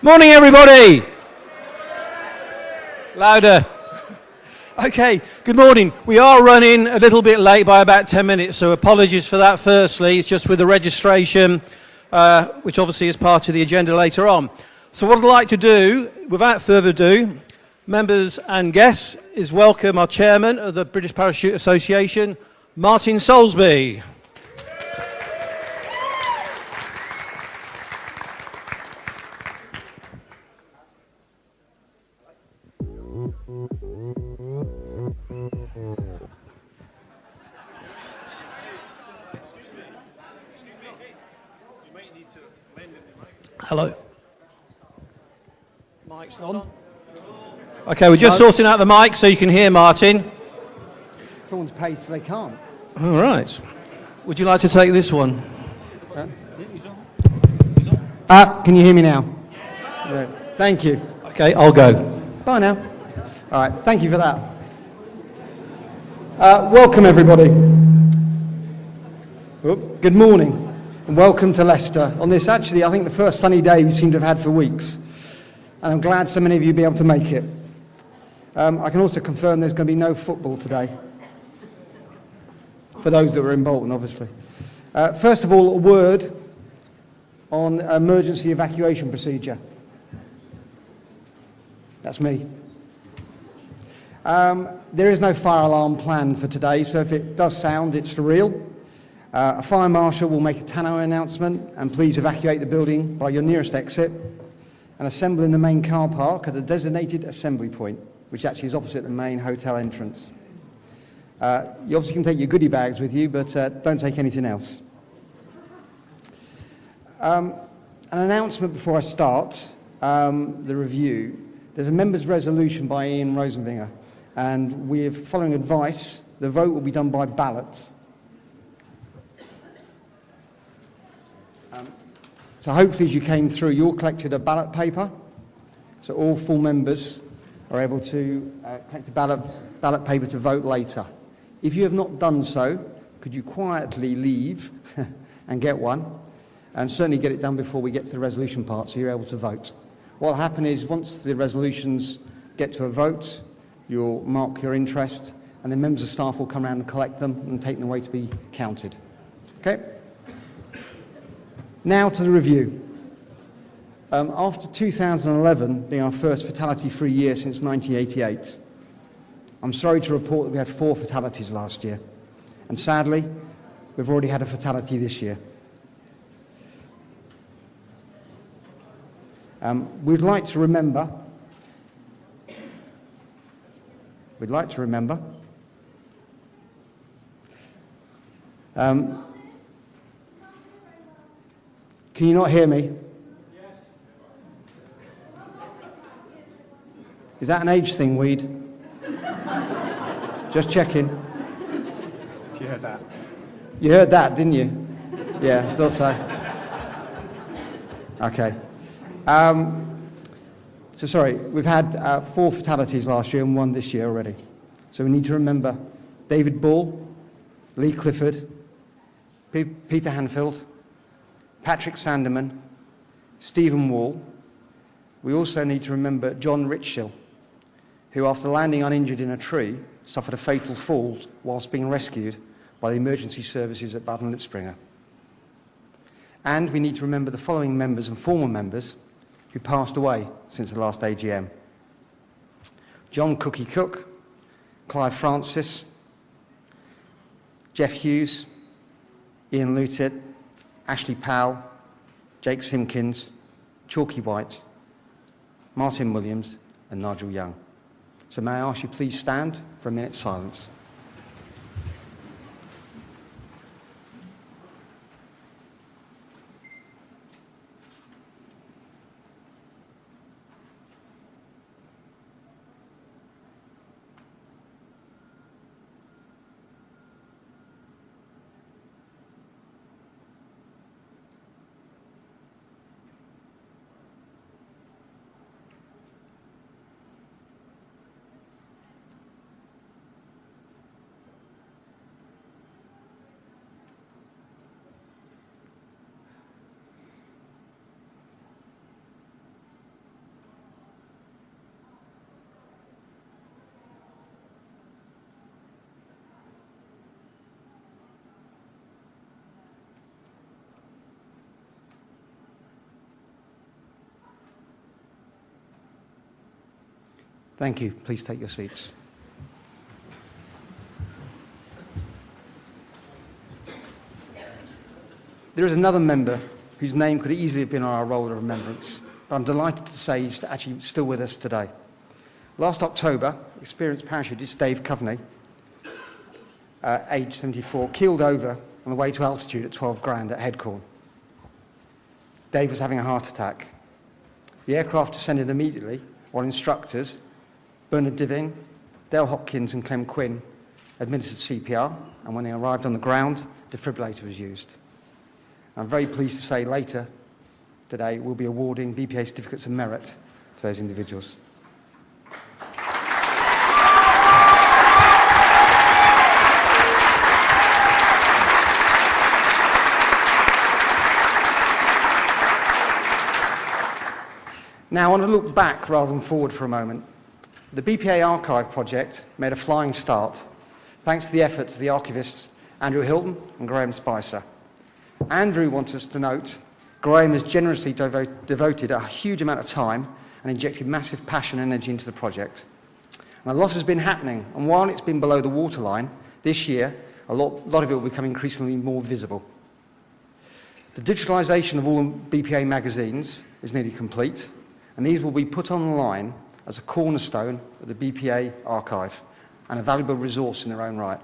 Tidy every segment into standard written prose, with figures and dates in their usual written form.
Morning, everybody. Louder. Okay, good morning. We are running a little bit late by about 10 minutes, so apologies for that firstly. It's just with the registration, which obviously is part of the agenda later on. So what I'd like to do, without further ado, members and guests, is welcome our chairman of the British Parachute Association, Martin Soulsby. Hello. Mic's on. Okay, we're just sorting out the mic so you can hear Martin. Someone's paid so they can't. All right. Would you like to take this one? Can you hear me now? Right. Thank you. Okay, I'll go. Bye now. All right, thank you for that. Welcome everybody. Good morning and welcome to Leicester on this actually I think the first sunny day we seem to have had for weeks, and I'm glad so many of you will be able to make it. I can also confirm there's going to be no football today for those that were in Bolton obviously. First of all, a word on emergency evacuation procedure. That's me. There is no fire alarm planned for today, so if it does sound, it's for real. A fire marshal will make a tannoy announcement, and please evacuate the building by your nearest exit and assemble in the main car park at a designated assembly point, which actually is opposite the main hotel entrance. You obviously can take your goodie bags with you, but don't take anything else. An announcement before I start the review. There's a members' resolution by Ian Rosenvinger, and we're following advice. The vote will be done by ballot. So hopefully as you came through, you all collected a ballot paper, so all full members are able to collect a ballot paper to vote later. If you have not done so, could you quietly leave and get one, and certainly get it done before we get to the resolution part so you're able to vote. What will happen is once the resolutions get to a vote, you'll mark your interest, and then members of staff will come around and collect them and take them away to be counted. Okay? Now to the review. After 2011 being our first fatality-free year since 1988, I'm sorry to report that we had 4 fatalities last year, and sadly, we've already had a fatality this year. We'd like to remember can you not hear me? Yes. Is that an age thing, Weed? Just checking. You heard that? You heard that, didn't you? Yeah, thought so. Okay. So sorry, we've had 4 fatalities last year and 1 this year already. So we need to remember David Ball, Lee Clifford, Peter Hanfield, Patrick Sanderman, Stephen Wall. We also need to remember John Richshill, who after landing uninjured in a tree, suffered a fatal fall whilst being rescued by the emergency services at Bad Lipspringer. And we need to remember the following members and former members who passed away since the last AGM. John Cookie Cook, Clive Francis, Jeff Hughes, Ian Lutit, Ashley Powell, Jake Simpkins, Chalky White, Martin Williams and Nigel Young. So may I ask you please stand for a minute's silence. Thank you. Please take your seats. There is another member whose name could easily have been on our roll of remembrance, but I'm delighted to say he's actually still with us today. Last October, experienced parachutist Dave Coveney, aged 74, keeled over on the way to altitude at 12 grand at Headcorn. Dave was having a heart attack. The aircraft descended immediately while instructors, Bernard Diving, Dale Hopkins and Clem Quinn, administered CPR, and when they arrived on the ground, defibrillator was used. I'm very pleased to say later today we'll be awarding BPA certificates of merit to those individuals. Now, I want to look back rather than forward for a moment. The BPA Archive project made a flying start, thanks to the efforts of the archivists Andrew Hilton and Graham Spicer. Andrew wants us to note Graham has generously devoted a huge amount of time and injected massive passion and energy into the project. And a lot has been happening, and while it's been below the waterline, this year a lot of it will become increasingly more visible. The digitalisation of all BPA magazines is nearly complete, and these will be put online as a cornerstone of the BPA archive and a valuable resource in their own right.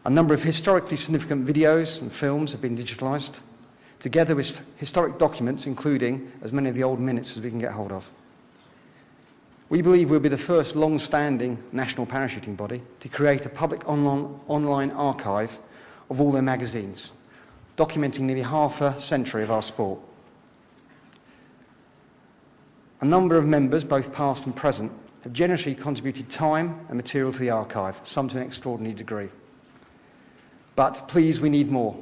A number of historically significant videos and films have been digitalised, together with historic documents, including as many of the old minutes as we can get hold of. We believe we'll be the first long-standing national parachuting body to create a public online archive of all their magazines, documenting nearly half a century of our sport. A number of members, both past and present, have generously contributed time and material to the archive, some to an extraordinary degree. But please, we need more,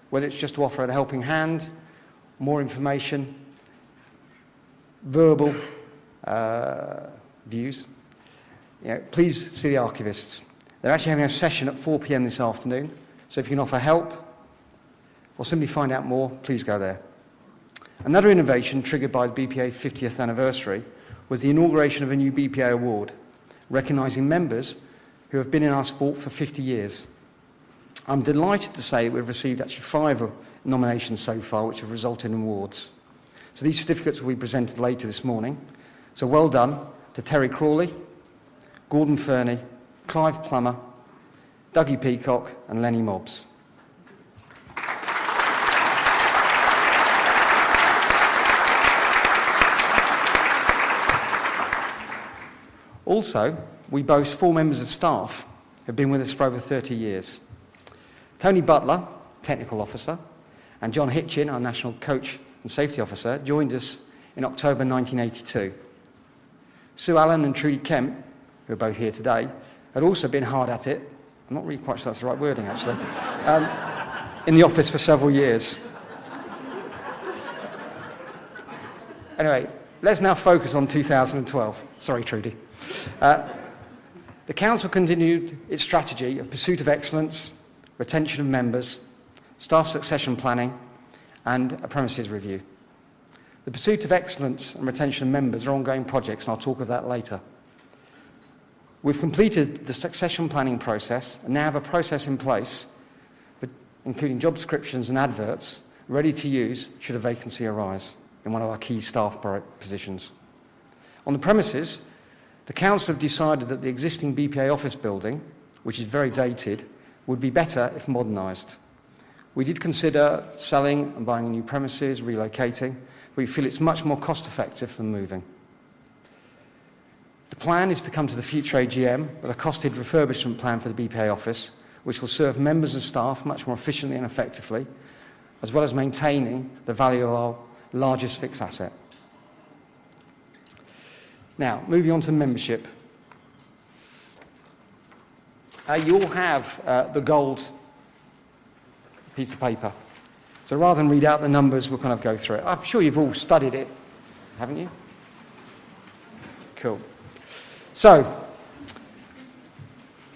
whether it's just to offer a helping hand, more information, verbal views. Please see the archivists. They're actually having a session at 4 p.m. this afternoon, so if you can offer help or simply find out more, please go there. Another innovation triggered by the BPA 50th anniversary was the inauguration of a new BPA award, recognising members who have been in our sport for 50 years. I'm delighted to say we've received actually 5 nominations so far, which have resulted in awards. So these certificates will be presented later this morning. So well done to Terry Crawley, Gordon Fernie, Clive Plummer, Dougie Peacock and Lenny Mobbs. Also, we boast 4 members of staff who have been with us for over 30 years. Tony Butler, Technical Officer, and John Hitchin, our National Coach and Safety Officer, joined us in October 1982. Sue Allen and Trudy Kemp, who are both here today, had also been hard at it, I'm not really quite sure that's the right wording actually, in the office for several years. Anyway, let's now focus on 2012. Sorry, Trudy. The Council continued its strategy of pursuit of excellence, retention of members, staff succession planning, and a premises review. The pursuit of excellence and retention of members are ongoing projects, and I'll talk of that later. We've completed the succession planning process and now have a process in place, including job descriptions and adverts, ready to use should a vacancy arise in one of our key staff positions. On the premises, the Council have decided that the existing BPA office building, which is very dated, would be better if modernised. We did consider selling and buying new premises, relocating, but we feel it's much more cost effective than moving. The plan is to come to the future AGM with a costed refurbishment plan for the BPA office, which will serve members and staff much more efficiently and effectively, as well as maintaining the value of our largest fixed asset. Now, moving on to membership. You all have the gold piece of paper. So rather than read out the numbers, we'll kind of go through it. I'm sure you've all studied it, haven't you? Cool. So,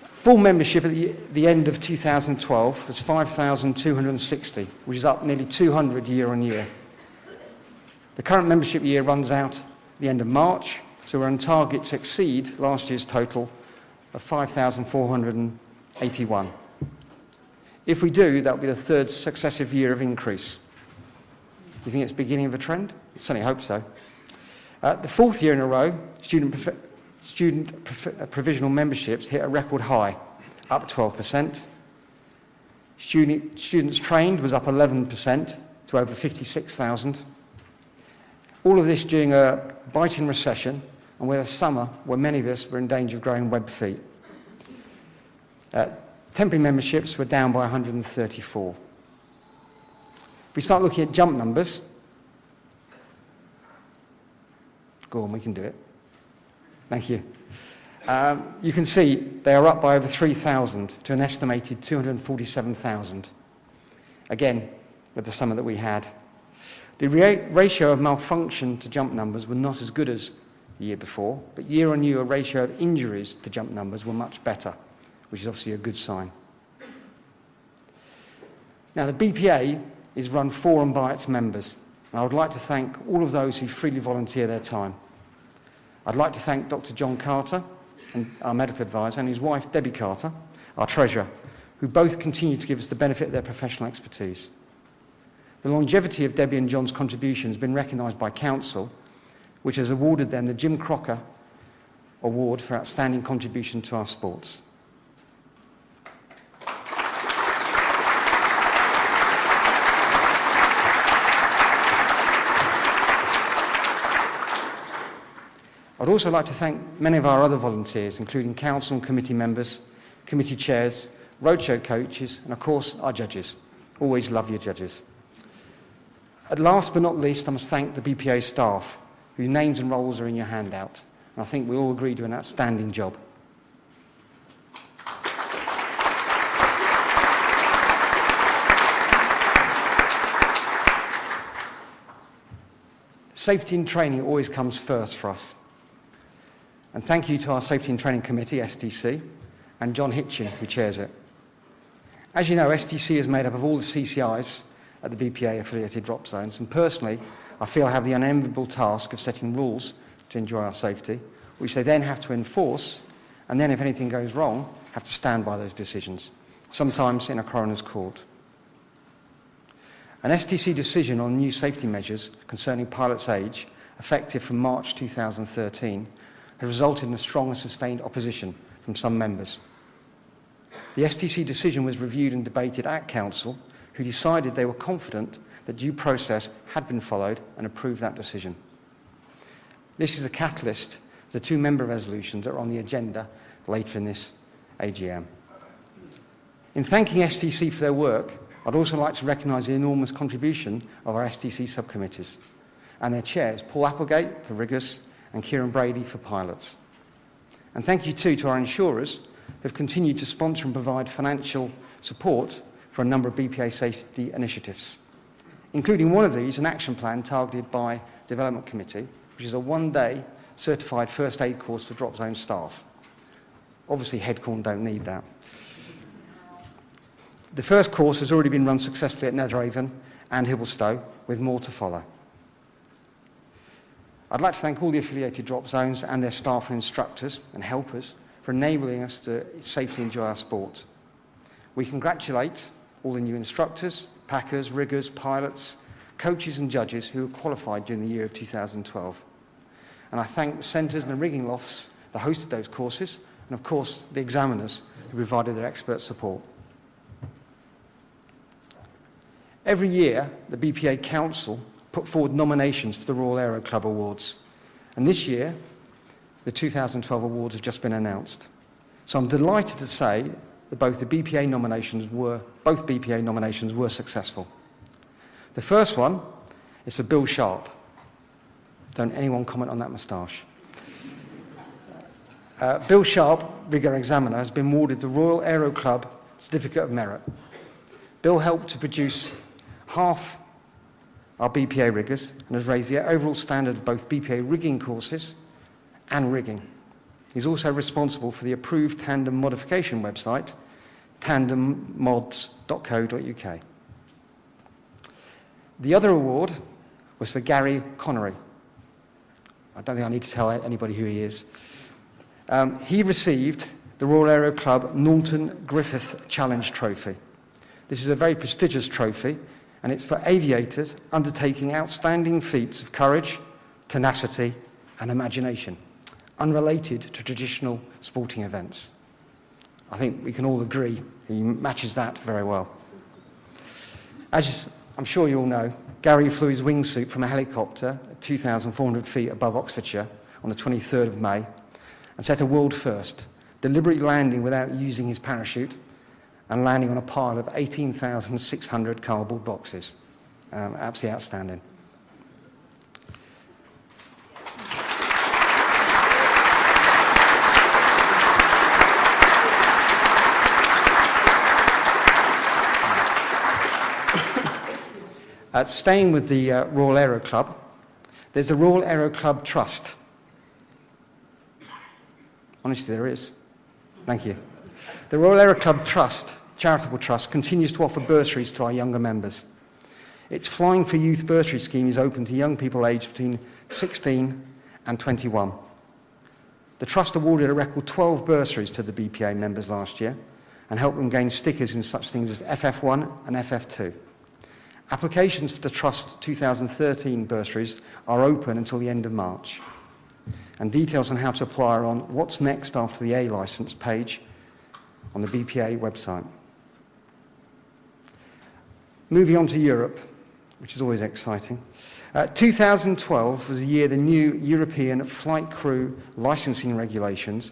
full membership at the end of 2012 was 5,260, which is up nearly 200 year on year. The current membership year runs out at the end of March, So we're on target to exceed last year's total of 5,481. If we do, that will be the third successive year of increase. Do you think it's the beginning of a trend? I certainly hope so. The fourth year in a row, student provisional memberships hit a record high, up 12%. Students trained was up 11% to over 56,000. All of this during a biting recession and with a summer where many of us were in danger of growing web feet. Temporary memberships were down by 134. If we start looking at jump numbers, go on, we can do it. Thank you. You can see they are up by over 3,000 to an estimated 247,000. Again, with the summer that we had. The ratio of malfunction to jump numbers were not as good as the year before, but year on year, a ratio of injuries to jump numbers were much better, which is obviously a good sign. Now, the BPA is run for and by its members, and I would like to thank all of those who freely volunteer their time. I'd like to thank Dr. John Carter, and our medical advisor, and his wife, Debbie Carter, our treasurer, who both continue to give us the benefit of their professional expertise. The longevity of Debbie and John's contribution has been recognised by Council, which has awarded them the Jim Crocker Award for Outstanding Contribution to our sports. I'd also like to thank many of our other volunteers, including council and committee members, committee chairs, roadshow coaches, and of course our judges. Always love your judges. At last but not least, I must thank the BPA staff, whose names and roles are in your handout. And I think we all agree do an outstanding job. Safety and training always comes first for us. And thank you to our Safety and Training Committee, STC, and John Hitchin, who chairs it. As you know, STC is made up of all the CCIs at the BPA affiliated drop zones, and personally, I feel I have the unenviable task of setting rules to enjoy our safety, which they then have to enforce, and then if anything goes wrong, have to stand by those decisions, sometimes in a coroner's court. An STC decision on new safety measures concerning pilots' age, effective from March 2013, has resulted in a strong and sustained opposition from some members. The STC decision was reviewed and debated at Council, who decided they were confident that due process had been followed and approved that decision. This is a catalyst for the two member resolutions that are on the agenda later in this AGM. In thanking STC for their work, I'd also like to recognise the enormous contribution of our STC subcommittees and their chairs, Paul Applegate for riggers and Kieran Brady for pilots. And thank you too to our insurers who have continued to sponsor and provide financial support for a number of BPA safety initiatives, including one of these, an action plan targeted by Development Committee, which is a one-day certified first aid course for drop zone staff. Obviously, Headcorn don't need that. The first course has already been run successfully at Netheravon and Hibblestow, with more to follow. I'd like to thank all the affiliated drop zones and their staff and instructors and helpers for enabling us to safely enjoy our sport. We congratulate all the new instructors, packers, riggers, pilots, coaches and judges who were qualified during the year of 2012. And I thank the centres and the rigging lofts that hosted those courses, and of course the examiners who provided their expert support. Every year, the BPA Council put forward nominations for the Royal Aero Club Awards. And this year, the 2012 awards have just been announced. So I'm delighted to say that both BPA nominations were successful. The first one is for Bill Sharp. Don't anyone comment on that moustache. Bill Sharp, rigger examiner, has been awarded the Royal Aero Club Certificate of Merit. Bill helped to produce half our BPA riggers and has raised the overall standard of both BPA rigging courses and rigging. He's also responsible for the approved tandem modification website, tandemmods.co.uk. The other award was for Gary Connery. I don't think I need to tell anybody who he is. He received the Royal Aero Club Norton Griffith Challenge Trophy. This is a very prestigious trophy, and it's for aviators undertaking outstanding feats of courage, tenacity, and imagination, unrelated to traditional sporting events. I think we can all agree he matches that very well. As I'm sure you all know, Gary flew his wingsuit from a helicopter at 2,400 feet above Oxfordshire on the 23rd of May and set a world first, deliberately landing without using his parachute and landing on a pile of 18,600 cardboard boxes. Absolutely outstanding. Staying with the Royal Aero Club, there's the Royal Aero Club Trust. Honestly, there is. Thank you. The Royal Aero Club Trust, charitable trust, continues to offer bursaries to our younger members. Its Flying for Youth bursary scheme is open to young people aged between 16 and 21. The trust awarded a record 12 bursaries to the BPA members last year and helped them gain stickers in such things as FF1 and FF2. Applications for the Trust 2013 bursaries are open until the end of March, and details on how to apply are on What's Next After the A Licence page on the BPA website. Moving on to Europe, which is always exciting. 2012 was the year the new European flight crew licensing regulations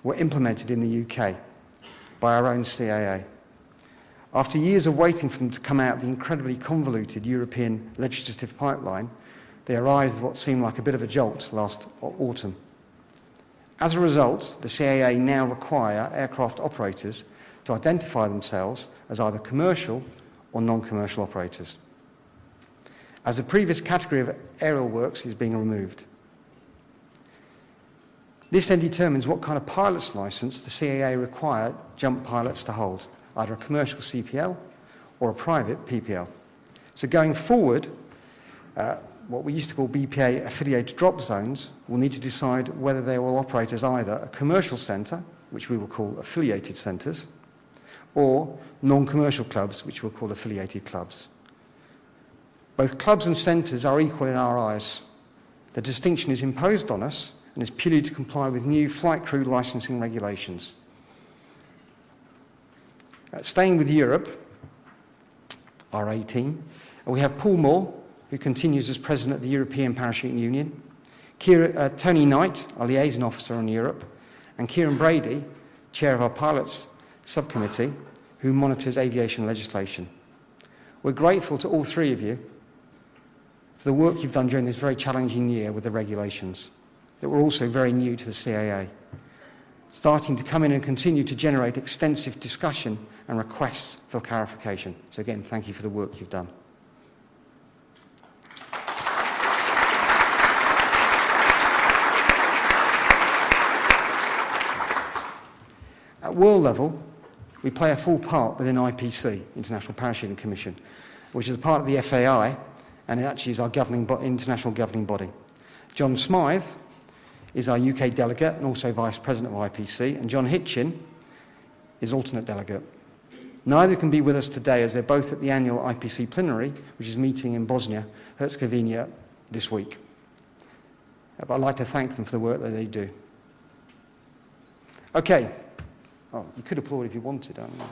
were implemented in the UK by our own CAA. After years of waiting for them to come out the incredibly convoluted European legislative pipeline, they arrived with what seemed like a bit of a jolt last autumn. As a result, the CAA now require aircraft operators to identify themselves as either commercial or non-commercial operators, as the previous category of aerial works is being removed. This then determines what kind of pilot's licence the CAA require jump pilots to hold, either a commercial CPL or a private PPL. So going forward, what we used to call BPA affiliated drop zones will need to decide whether they will operate as either a commercial centre, which we will call affiliated centres, or non-commercial clubs, which we'll call affiliated clubs. Both clubs and centres are equal in our eyes. The distinction is imposed on us and is purely to comply with new flight crew licensing regulations. Staying with Europe, our A team, we have Paul Moore, who continues as president of the European Parachuting Union, Tony Knight, our liaison officer on Europe, and Kieran Brady, chair of our pilots subcommittee, who monitors aviation legislation. We're grateful to all three of you for the work you've done during this very challenging year with the regulations that were also very new to the CAA, starting to come in and continue to generate extensive discussion and requests for clarification. So again, thank you for the work you've done. At world level, we play a full part within IPC, International Parachuting Commission, which is a part of the FAI, and it actually is our international governing body. John Smythe is our UK delegate and also Vice President of IPC, and John Hitchin is alternate delegate. Neither can be with us today as they're both at the annual IPC plenary, which is meeting in Bosnia-Herzegovina this week. But I'd like to thank them for the work that they do. Okay. Oh, you could applaud if you wanted, I don't know.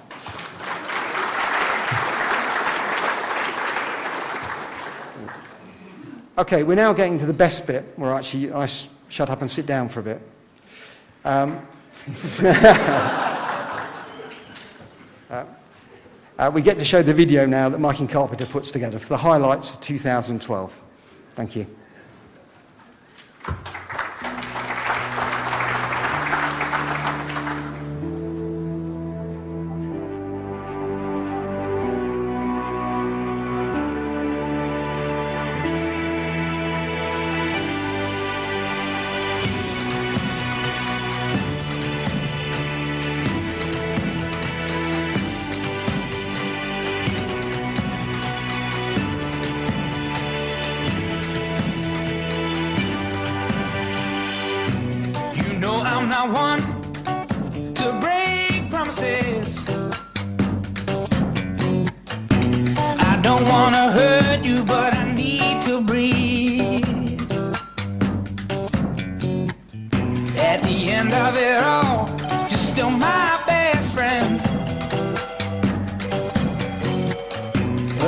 Okay, we're now getting to the best bit, where actually I shut up and sit down for a bit. We get to show the video now that Mike and Carpenter puts together for the highlights of 2012. Thank you.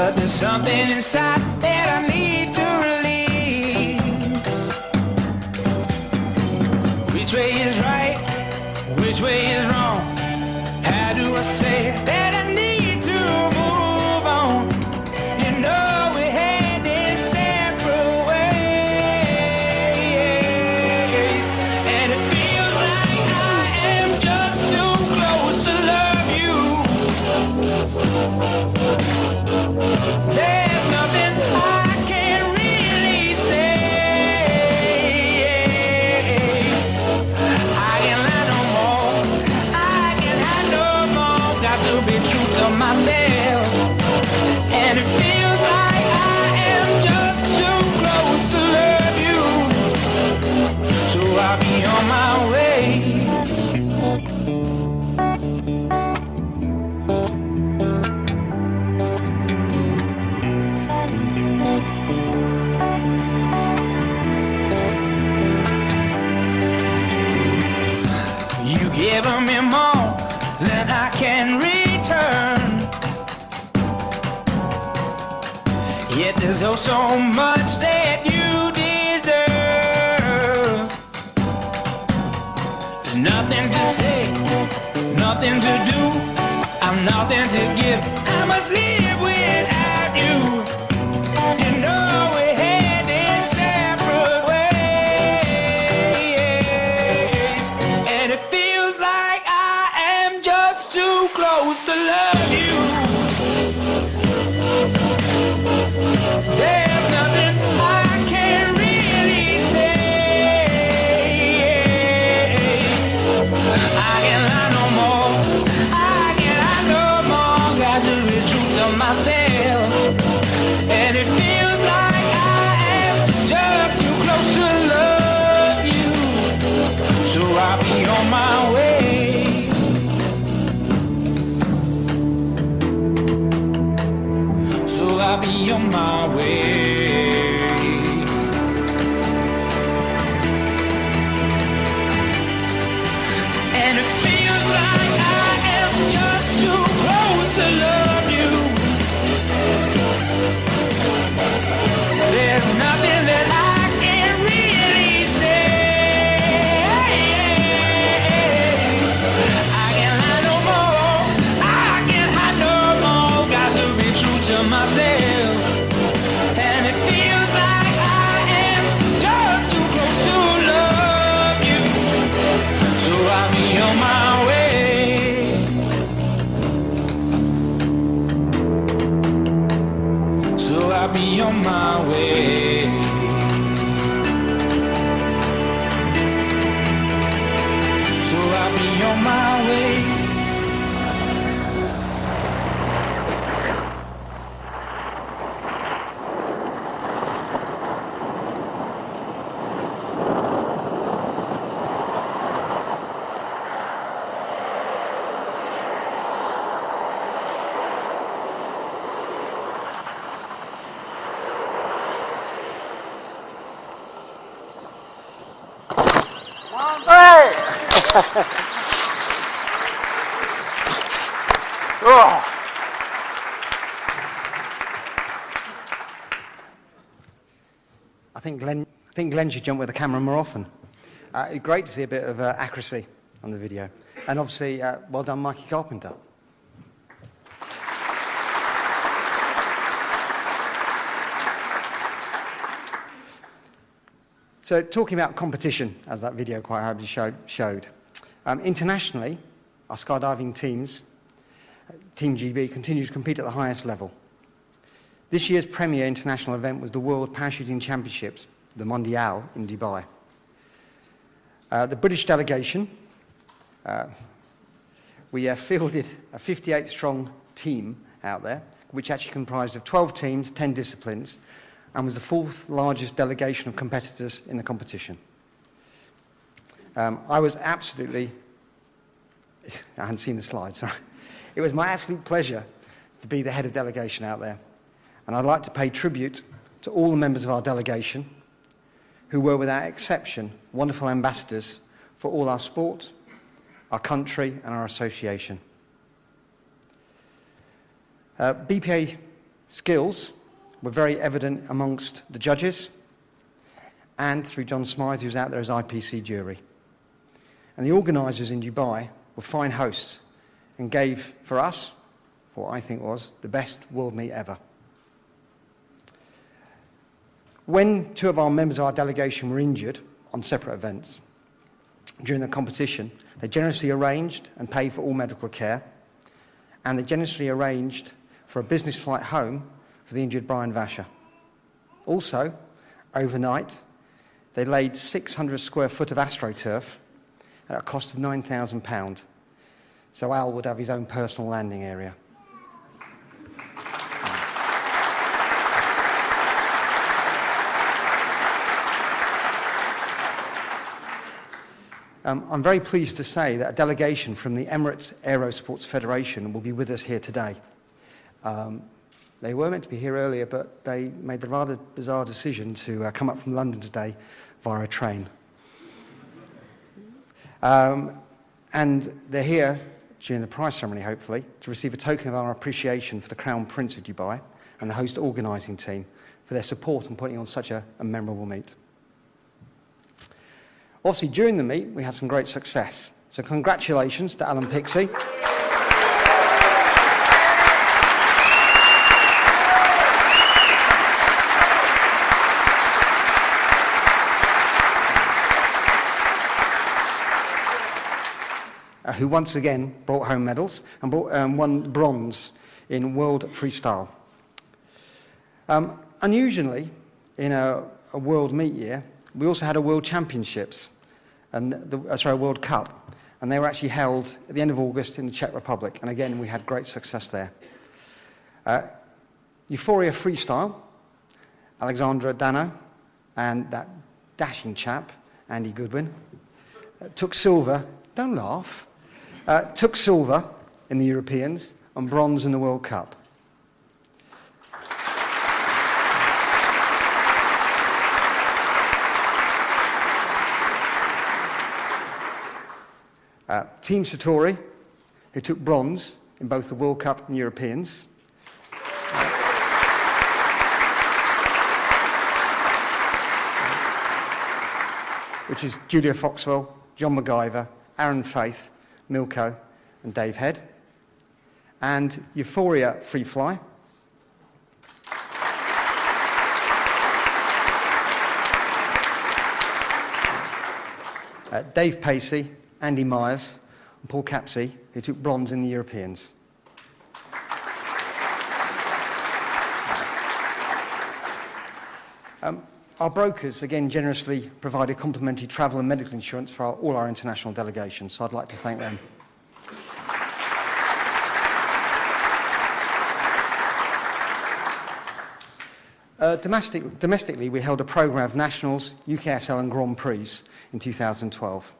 but there's something inside that I need to release. Which way is right? Which way is wrong? How do I say that I need to move on? You know we had this separate ways, and it feels like I am just too close to love you. There's nothing I can really say. I can't lie no more. I can't hide no more. Got to be true to myself. And it feels like I am just too close to love you. So I'll be on my way. You given me more than I can return. Yet there's oh so much that you deserve. There's nothing to say, nothing to do. I'm nothing to give. I must live without you. You know we had this separate ways, and it feels like I am just too close to love you. There's nothing I can really say. I can't lie no more. I can't lie no more. Got to be true to myself. And it feels like I am just too close to love you. So I'll be on my way. So I'll be on my way. And it feels like I am just too close to love you. There's nothing that I can really say. I can't lie no more. I can't hide no more. Got to be true to myself. And it feels like I am just too close to love you. So I'll be on my way. So I'll be on my way. So I'll be on my way. I think Glenn should jump with the camera more often. Great to see a bit of accuracy on the video. And obviously, well done, Mikey Carpenter. So talking about competition, as that video quite happily showed, internationally, our skydiving teams, Team GB, continue to compete at the highest level. This year's premier international event was the World Parachuting Championships, the Mondial, in Dubai. The British delegation, we fielded a 58-strong team out there, which actually comprised of 12 teams, 10 disciplines, and was the fourth largest delegation of competitors in the competition. I was absolutely, I hadn't seen the slides, sorry. It was my absolute pleasure to be the head of delegation out there. And I'd like to pay tribute to all the members of our delegation who were, without exception, wonderful ambassadors for all our sport, our country, and our association. BPA skills were very evident amongst the judges and through John Smythe, who was out there as IPC jury. And the organisers in Dubai were fine hosts and gave for us what I think was the best world meet ever. When two of our members of our delegation were injured on separate events during the competition, they generously arranged and paid for all medical care, and they generously arranged for a business flight home for the injured Brian Vasher. Also, overnight, they laid 600 square foot of AstroTurf at a cost of £9,000, so Al would have his own personal landing area. I'm very pleased to say that a delegation from the Emirates Aerosports Federation will be with us here today. They were meant to be here earlier, but they made the rather bizarre decision to come up from London today via a train. And they're here during the prize ceremony, hopefully, to receive a token of our appreciation for the Crown Prince of Dubai and the host organising team for their support in putting on such a memorable meet. Obviously, during the meet, we had some great success. So congratulations to Alan Pixie. Who once again brought home medals and won bronze in World Freestyle. Unusually, in a World Meet year, we also had a World Championships, and a World Cup, and they were actually held at the end of August in the Czech Republic, and again we had great success there. Euphoria Freestyle, Alexandra Dano and that dashing chap, Andy Goodwin, took silver, don't laugh, took silver in the Europeans and bronze in the World Cup. Team Satori, who took bronze in both the World Cup and Europeans. Which is Julia Foxwell, John MacGyver, Aaron Faith, Milko, and Dave Head. And Euphoria Free Fly. Dave Pacey, Andy Myers, and Paul Capsey, who took bronze in the Europeans. Our brokers, again, generously provided complimentary travel and medical insurance for all our international delegations, so I'd like to thank them. Domestically, we held a programme of Nationals, UKSL and Grand Prix in 2012.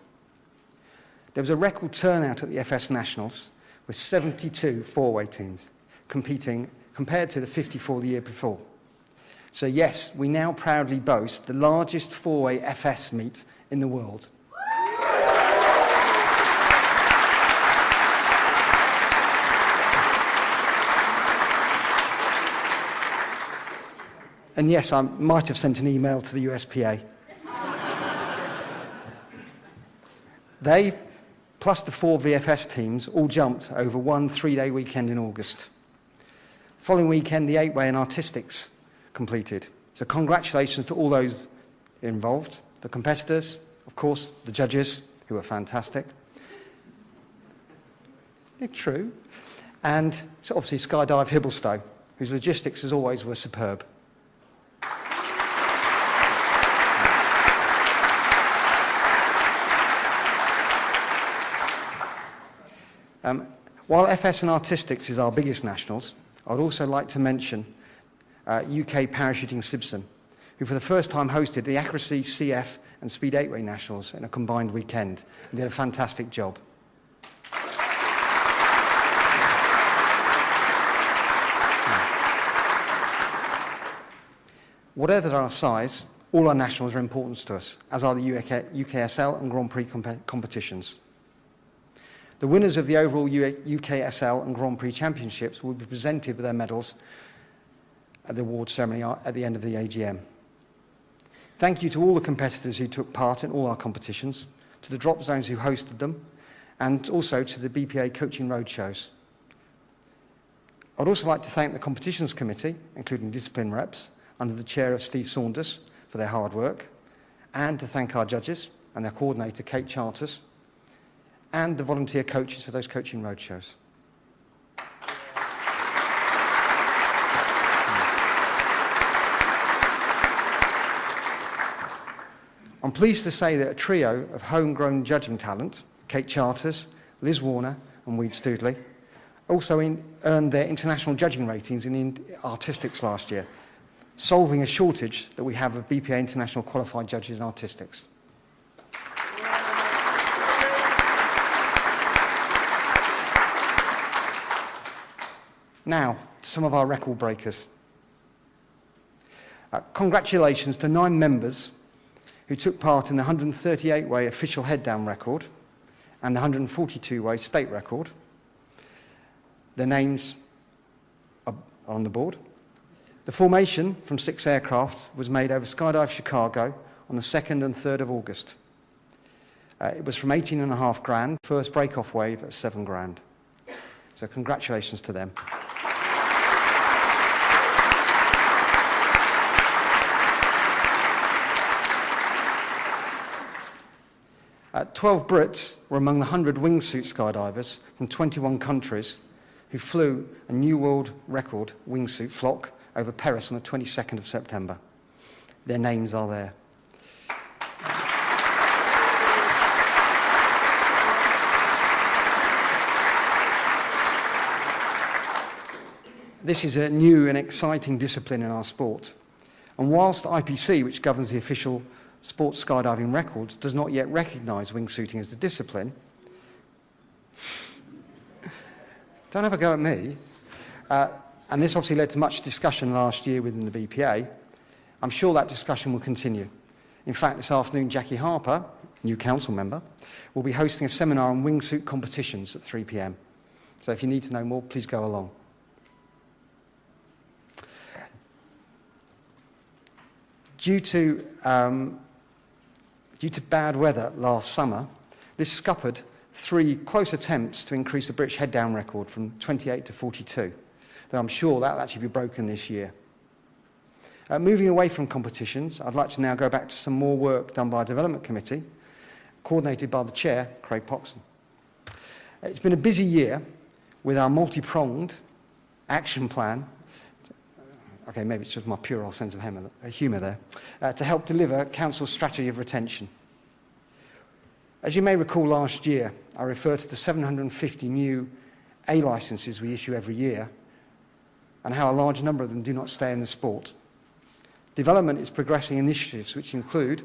There was a record turnout at the FS Nationals with 72 four-way teams competing compared to the 54 the year before. So yes, we now proudly boast the largest four-way FS meet in the world. And yes, I might have sent an email to the USPA. They, plus the 4 VFS teams, all jumped over one 3-day weekend in August. The following weekend, the 8-way and artistics completed. So congratulations to all those involved, the competitors, of course, the judges, who were fantastic. It's true. And so obviously Skydive Hibblestow, whose logistics, as always, were superb. While FS and Artistics is our biggest nationals, I would also like to mention UK Parachuting Simpson, who for the first time hosted the Accuracy, CF and Speed 8-way nationals in a combined weekend and did a fantastic job. Whatever our size, all our nationals are important to us, as are the UKSL and Grand Prix competitions. The winners of the overall UKSL and Grand Prix championships will be presented with their medals at the award ceremony at the end of the AGM. Thank you to all the competitors who took part in all our competitions, to the drop zones who hosted them, and also to the BPA coaching roadshows. I'd also like to thank the competitions committee, including discipline reps, under the chair of Steve Saunders, for their hard work, and to thank our judges and their coordinator, Kate Charters, and the volunteer coaches for those coaching roadshows. I'm pleased to say that a trio of homegrown judging talent, Kate Charters, Liz Warner and Weed Stoodley, also earned their international judging ratings in artistics last year, solving a shortage that we have of BPA international qualified judges in artistics. Now, some of our record breakers. Congratulations to 9 members who took part in the 138-way official head-down record and the 142-way state record. Their names are on the board. The formation from 6 aircraft was made over Skydive Chicago on the 2nd and 3rd of August. It was from 18.5 grand, first break-off wave at 7 grand. So congratulations to them. 12 Brits were among the 100 wingsuit skydivers from 21 countries who flew a new world record wingsuit flock over Paris on the 22nd of September. Their names are there. This is a new and exciting discipline in our sport. And whilst IPC, which governs the official sports skydiving records, does not yet recognise wingsuiting as a discipline, don't have a go at me, and this obviously led to much discussion last year within the BPA, I'm sure that discussion will continue. In fact, this afternoon, Jackie Harper, new council member, will be hosting a seminar on wingsuit competitions at 3 p.m. So if you need to know more, please go along. Due to bad weather last summer, this scuppered 3 close attempts to increase the British head-down record from 28 to 42, though I'm sure that will actually be broken this year. Moving away from competitions, I'd like to now go back to some more work done by our development committee, coordinated by the chair, Craig Poxon. It's been a busy year with our multi-pronged action plan. Okay, maybe it's just my puerile sense of humour there, to help deliver Council's strategy of retention. As you may recall last year, I referred to the 750 new A licences we issue every year and how a large number of them do not stay in the sport. Development is progressing initiatives which include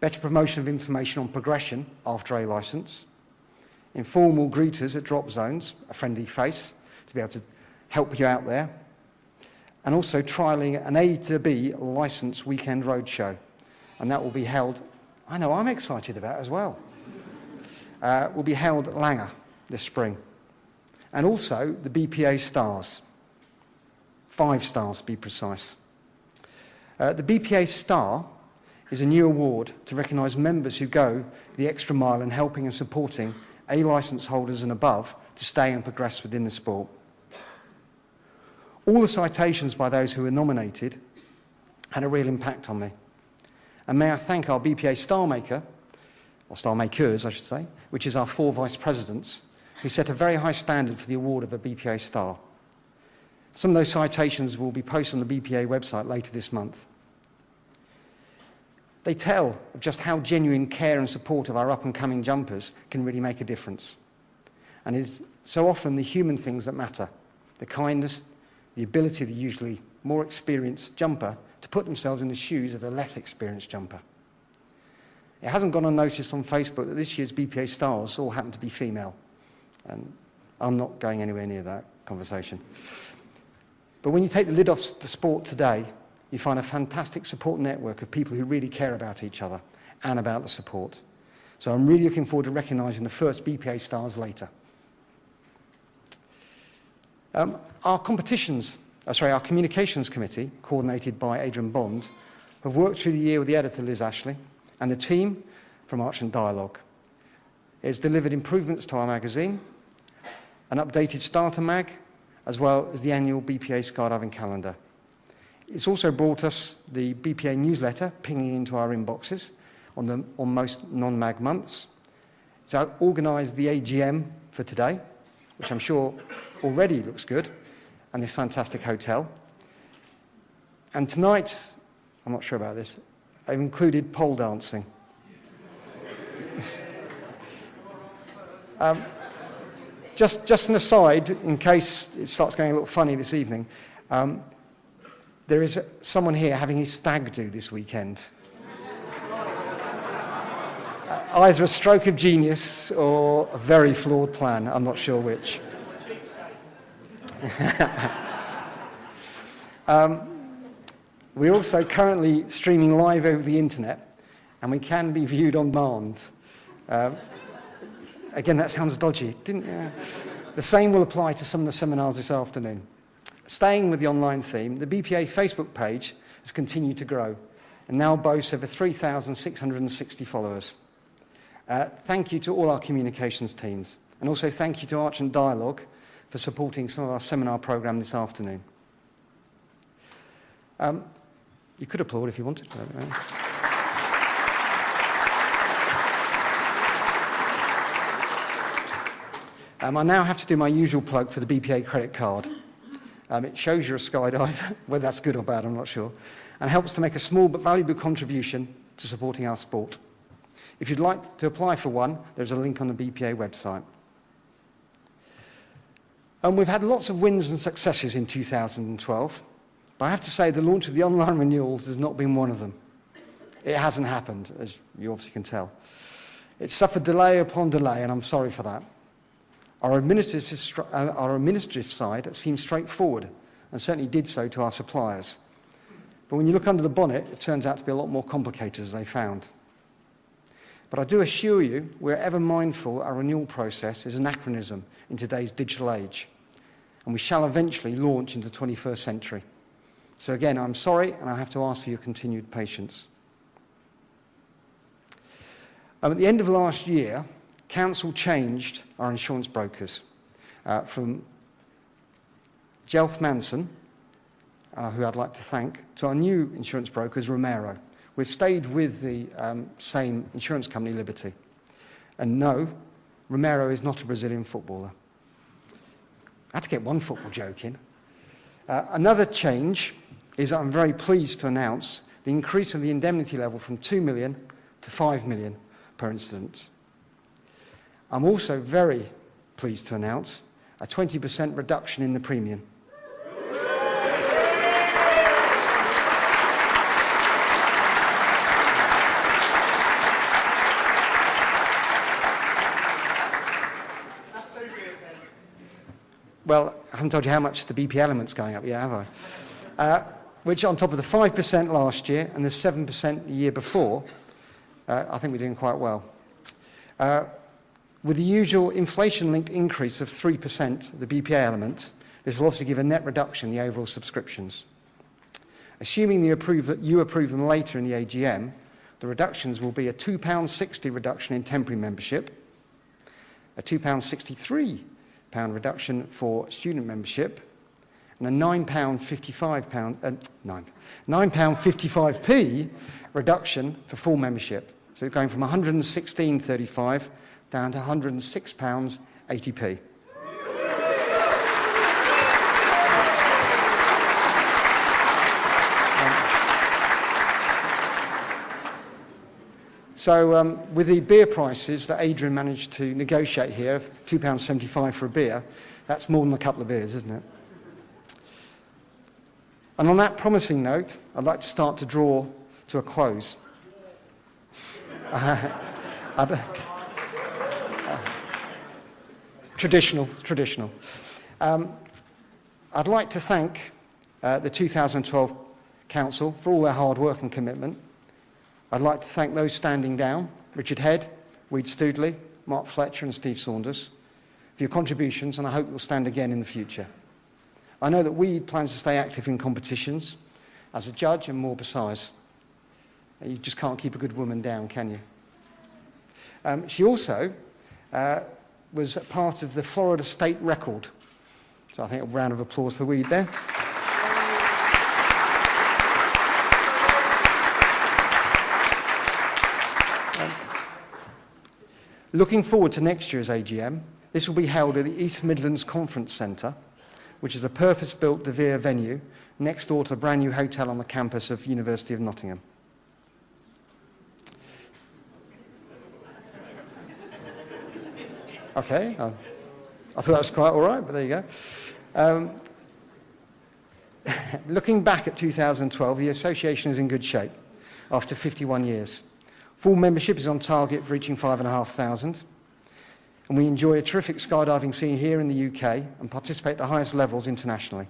better promotion of information on progression after A licence, informal greeters at drop zones, a friendly face to be able to help you out there, and also trialling an A to B licence weekend roadshow. And that will be held, I know I'm excited about as well, will be held at Langer this spring. And also the BPA Stars, 5 stars to be precise. The BPA Star is a new award to recognise members who go the extra mile in helping and supporting A licence holders and above to stay and progress within the sport. All the citations by those who were nominated had a real impact on me. And may I thank our BPA Star Maker, or Star Makers I should say, which is our 4 vice presidents, who set a very high standard for the award of a BPA Star. Some of those citations will be posted on the BPA website later this month. They tell of just how genuine care and support of our up-and-coming jumpers can really make a difference. And it's so often the human things that matter, the kindness, the ability of the usually more experienced jumper to put themselves in the shoes of a less experienced jumper. It hasn't gone unnoticed on Facebook that this year's BPA stars all happen to be female. And I'm not going anywhere near that conversation. But when you take the lid off the sport today, you find a fantastic support network of people who really care about each other and about the support. So I'm really looking forward to recognising the first BPA stars later. Our competitions our communications committee, coordinated by Adrian Bond, have worked through the year with the editor, Liz Ashley, and the team from Arch and Dialogue. It's delivered improvements to our magazine, an updated starter mag, as well as the annual BPA skydiving calendar. It's also brought us the BPA newsletter pinging into our inboxes on most non-mag months. It's organised the AGM for today, which I'm sure already looks good, and this fantastic hotel. And tonight, I'm not sure about this, I've included pole dancing. Just an aside, in case it starts going a little funny this evening, there is someone here having his stag do this weekend. Either a stroke of genius or a very flawed plan, I'm not sure which. We're also currently streaming live over the internet, and we can be viewed on demand. Again, that sounds dodgy, didn't it? The same will apply to some of the seminars this afternoon. Staying with the online theme, the BPA Facebook page has continued to grow and now boasts over 3,660 followers. Thank you to all our communications teams, and also thank you to Arch and Dialogue for supporting some of our seminar programme this afternoon. You could applaud if you wanted to. I now have to do my usual plug for the BPA credit card. It shows you're a skydiver, whether that's good or bad, I'm not sure, and helps to make a small but valuable contribution to supporting our sport. If you'd like to apply for one, there's a link on the BPA website. And we've had lots of wins and successes in 2012, but I have to say the launch of the online renewals has not been one of them. It hasn't happened, as you obviously can tell. It's suffered delay upon delay, and I'm sorry for that. Our administrative side seems straightforward, and certainly did so to our suppliers. But when you look under the bonnet, it turns out to be a lot more complicated, as they found. But I do assure you, we're ever mindful our renewal process is an anachronism in today's digital age, and we shall eventually launch into the 21st century. So again, I'm sorry, and I have to ask for your continued patience. At the end of last year, Council changed our insurance brokers from Jelf Manson, who I'd like to thank, to our new insurance brokers, Romero. We've stayed with the same insurance company, Liberty. And no, Romero is not a Brazilian footballer. I had to get one football joke in. Another change is that I'm very pleased to announce the increase of the indemnity level from 2 million to 5 million per incident. I'm also very pleased to announce a 20% reduction in the premium. Well, I haven't told you how much the BP element's going up yet, have I? Which on top of the 5% last year and the 7% the year before, I think we're doing quite well. With the usual inflation-linked increase of 3%, the BPA element, this will obviously give a net reduction in the overall subscriptions. Assuming you approve them later in the AGM, the reductions will be a £2.60 reduction in temporary membership, a £2.63 reduction for student membership, and a £9.55p reduction for full membership. So it's going from £116.35 down to £106.80p. So with the beer prices that Adrian managed to negotiate here, £2.75 for a beer, that's more than a couple of beers, isn't it? And on that promising note, I'd like to start to draw to a close. Traditional. I'd like to thank the 2012 Council for all their hard work and commitment. I'd like to thank those standing down, Richard Head, Weed Stoodley, Mark Fletcher and Steve Saunders, for your contributions, and I hope you'll stand again in the future. I know that Weed plans to stay active in competitions as a judge and more besides. You just can't keep a good woman down, can you? She also was part of the Florida state record. So I think a round of applause for Weed there. Looking forward to next year's AGM, this will be held at the East Midlands Conference Centre, which is a purpose-built De Vere venue next door to a brand new hotel on the campus of University of Nottingham. Okay, I thought that was quite all right, but there you go. Looking back at 2012, the association is in good shape after 51 years. Full membership is on target for reaching 5,500, and we enjoy a terrific skydiving scene here in the UK and participate at the highest levels internationally.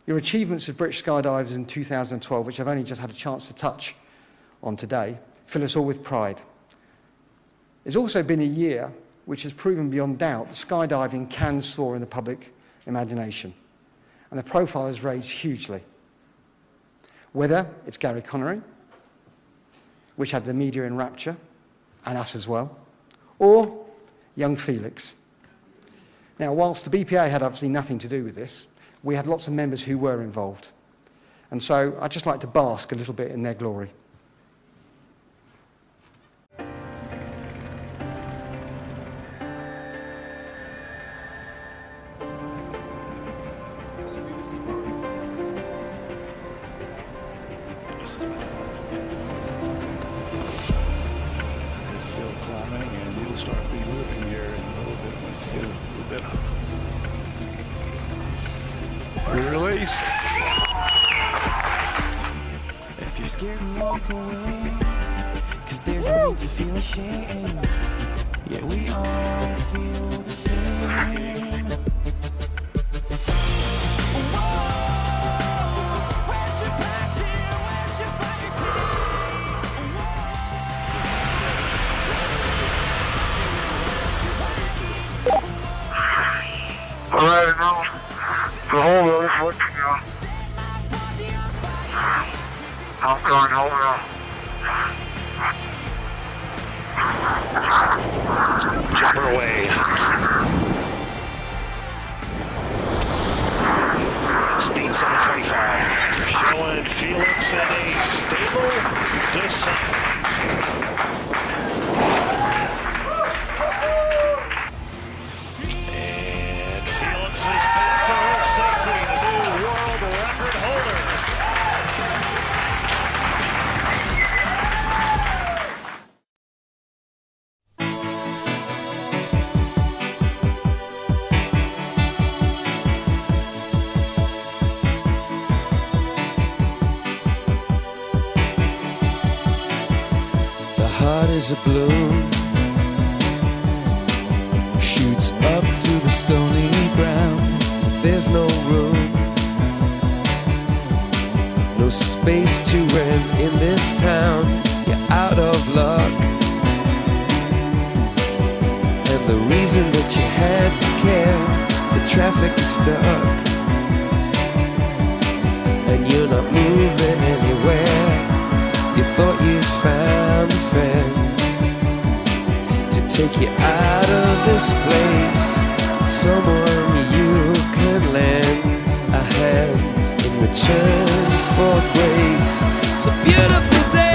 Your achievements as British skydivers in 2012, which I've only just had a chance to touch on today, fill us all with pride. It's also been a year which has proven beyond doubt that skydiving can soar in the public imagination, and the profile has raised hugely. Whether it's Gary Connery, which had the media in rapture, and us as well, or young Felix. Now, whilst the BPA had obviously nothing to do with this, we had lots of members who were involved. And so I'd just like to bask a little bit in their glory. Release. If you're scared and walk away, 'cause there's no need to feel ashamed. Yeah, we all feel the same. Whoa, where's your passion? Where's your fire today? All right, now. The whole road is looking on. I'm going over. Jumper away. Speed 725. Showing Felix at a stable descent. And Felix is back for her safely, the new world record holder. The heart is a balloon, shoots up through the stony ground. There's no room, no space to rent in this town. You're out of luck, and the reason that you had to care, the traffic is stuck, and you're not moving anywhere. You thought you found a friend to take you out of this place, someone you could lend a hand in return for grace. It's a beautiful day.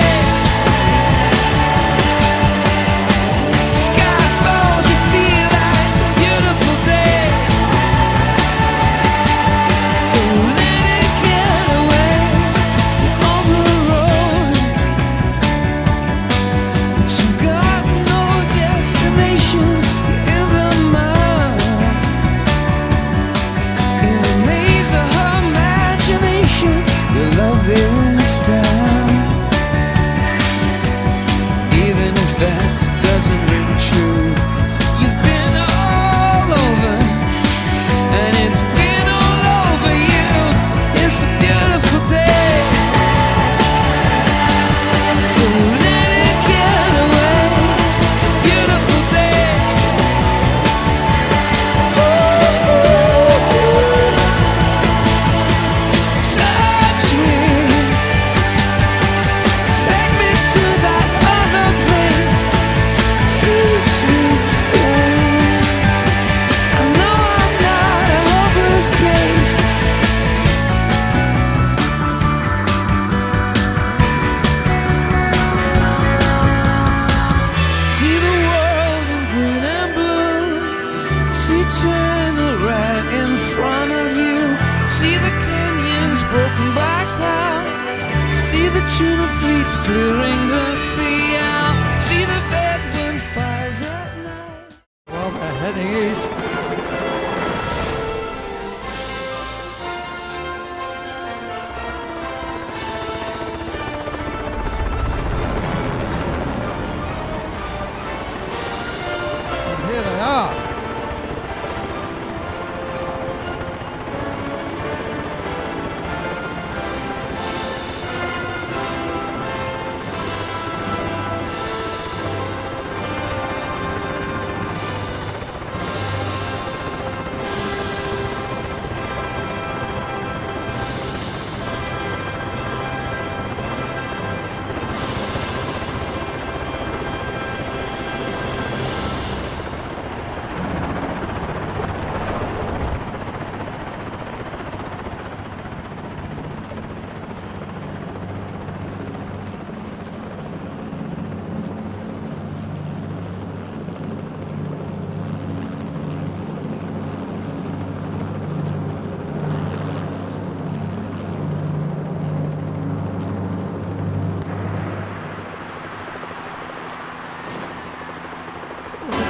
Sky falls, you feel like it's a beautiful day. So let it get away on the road, but you've got no destination. You're in the mud, in the maze of her imagination. Your love is down. broken by cloud. See the tuna fleets clearing the sea out. See the bedroom fires at night. Well, they're heading east. And here they are.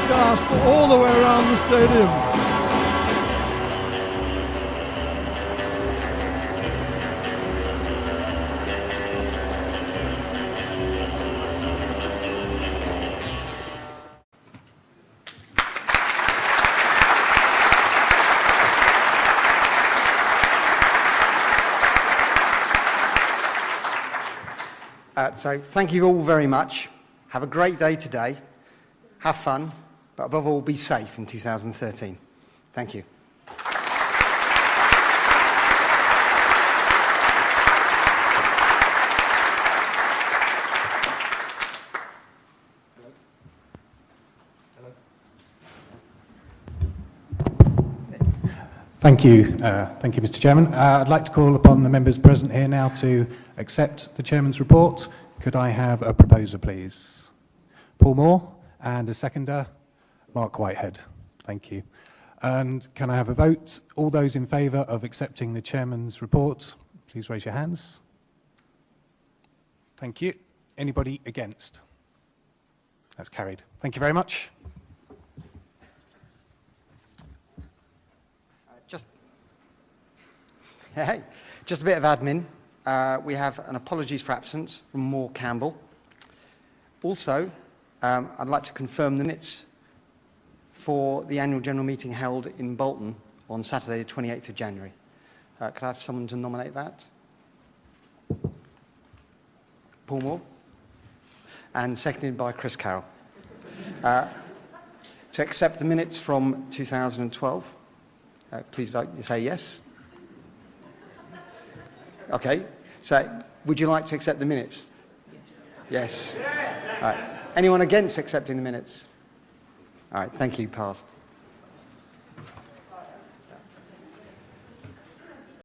Gasp all the way around the stadium. So thank you all very much. Have a great day today. Have fun, but above all, be safe in 2013. Thank you. Thank you, Mr. Chairman. I'd like to call upon the members present here now to accept the Chairman's report. Could I have a proposer, please? Paul Moore, and a seconder, Mark Whitehead. Thank you. And can I have a vote? All those in favour of accepting the Chairman's report, please raise your hands. Thank you. Anybody against? That's carried. Thank you very much. Just a bit of admin. We have an apologies for absence from Moore Campbell. Also, I'd like to confirm the minutes for the annual general meeting held in Bolton on Saturday, the 28th of January. Could I have someone to nominate that? Paul Moore. And seconded by Chris Carroll. To accept the minutes from 2012, please vote, say yes. Okay, so would you like to accept the minutes? Yes. Yes. All right. Anyone against accepting the minutes? All right, thank you, passed.